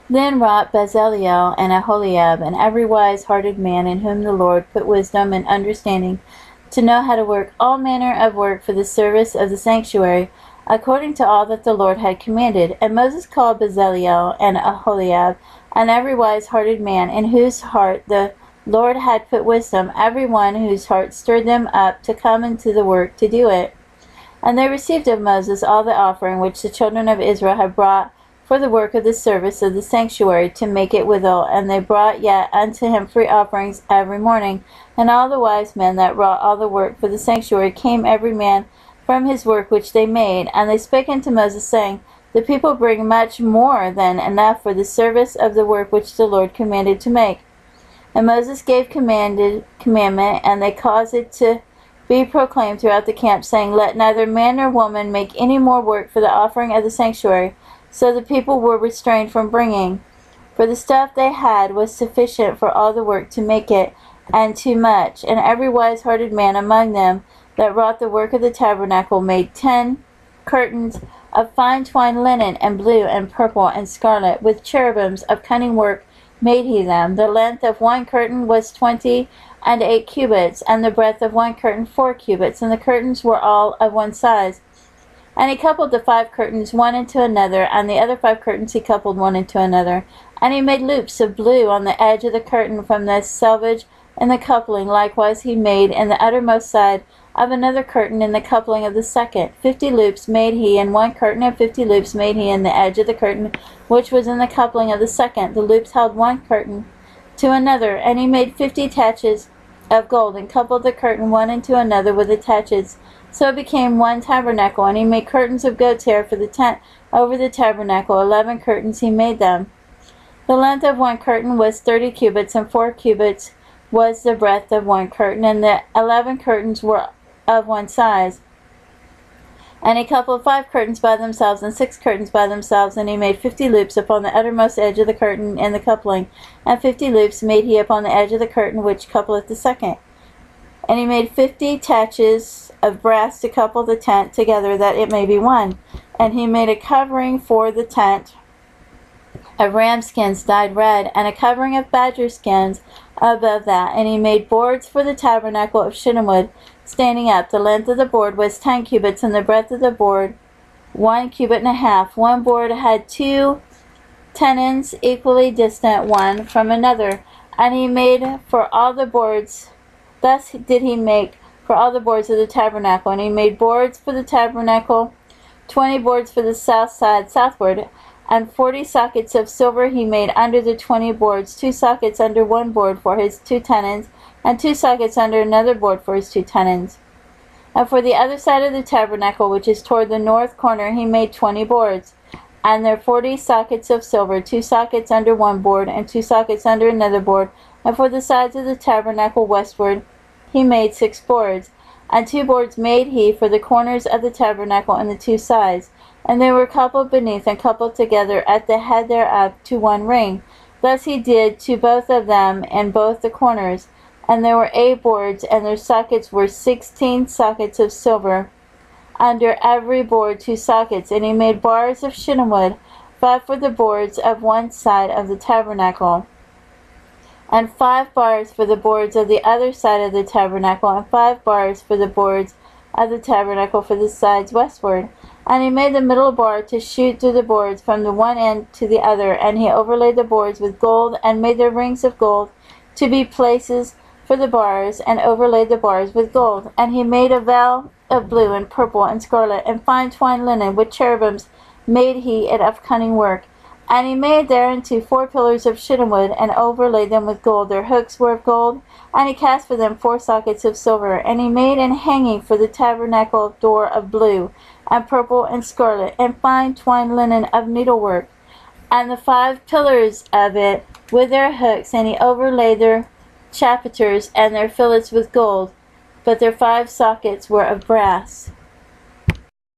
Then wrought Bezaleel and Aholiab, and every wise-hearted man in whom the Lord put wisdom and understanding, to know how to work all manner of work for the service of the sanctuary, according to all that the Lord had commanded. And Moses called Bezaleel and Aholiab, and every wise-hearted man in whose heart the Lord had put wisdom, every one whose heart stirred them up to come into the work to do it. And they received of Moses all the offering which the children of Israel had brought for the work of the service of the sanctuary, to make it withal. And they brought yet unto him free offerings every morning. And all the wise men that wrought all the work for the sanctuary came every man from his work which they made. And they spake unto Moses, saying, The people bring much more than enough for the service of the work which the Lord commanded to make. And Moses gave commandment, and they caused it to be proclaimed throughout the camp, saying, Let neither man nor woman make any more work for the offering of the sanctuary. So the people were restrained from bringing, for the stuff they had was sufficient for all the work to make it, and too much. And every wise-hearted man among them that wrought the work of the tabernacle made 10 curtains of fine twined linen, and blue, and purple, and scarlet, with cherubims of cunning work made he them. The length of one curtain was 28 cubits, and the breadth of one curtain 4 cubits, and the curtains were all of one size. And he coupled the 5 curtains one into another, and the other 5 curtains he coupled one into another. And he made loops of blue on the edge of the curtain from the selvage in the coupling. Likewise he made in the uttermost side of another curtain in the coupling of the second. 50 loops made he in one curtain, and 50 loops made he in the edge of the curtain which was in the coupling of the second. The loops held one curtain to another. And he made 50 attaches of gold, and coupled the curtain one into another with attaches. So it became one tabernacle. And he made curtains of goat's hair for the tent over the tabernacle. 11 curtains he made them. The length of one curtain was 30 cubits, and 4 cubits was the breadth of one curtain, and the 11 curtains were of one size. And he coupled 5 curtains by themselves, and 6 curtains by themselves, and he made 50 loops upon the uttermost edge of the curtain in the coupling, and 50 loops made he upon the edge of the curtain which coupleth the second. And he made 50 attaches of brass to couple the tent together, that it may be one. And he made a covering for the tent of ram skins dyed red, and a covering of badger skins above that. And he made boards for the tabernacle of shittim wood, standing up. The length of the board was 10 cubits, and the breadth of the board 1 cubit and a half. One board had 2 tenons equally distant one from another. And he made for all the boards, thus did he make for all the boards of the tabernacle. And he made boards for the tabernacle, 20 boards for the south side southward, and 40 sockets of silver he made under the 20 boards, 2 sockets under one board for his 2 tenons, and 2 sockets under another board for his 2 tenons. And for the other side of the tabernacle, which is toward the north corner, he made 20 boards, and there 40 sockets of silver, 2 sockets under one board, and 2 sockets under another board. And for the sides of the tabernacle westward, he made 6 boards, and 2 boards made he for the corners of the tabernacle and the 2 sides. And they were coupled beneath and coupled together at the head thereof to one ring. Thus he did to both of them in both the corners. And there were 8 boards, and their sockets were 16 sockets of silver, under every board 2 sockets. And he made bars of shittim wood, 5 for the boards of one side of the tabernacle, and 5 bars for the boards of the other side of the tabernacle, and 5 bars for the boards of the tabernacle for the sides westward. And he made the middle bar to shoot through the boards from the one end to the other. And he overlaid the boards with gold, and made their rings of gold to be places for the bars, and overlaid the bars with gold. And he made a veil of blue and purple and scarlet, and fine twined linen, with cherubims made he it of cunning work. And he made thereunto 4 pillars of shittim wood, and overlaid them with gold. Their hooks were of gold, and he cast for them 4 sockets of silver. And he made an hanging for the tabernacle door of blue, and purple, and scarlet, and fine twined linen of needlework, and the 5 pillars of it with their hooks. And he overlaid their chapiters and their fillets with gold, but their 5 sockets were of brass.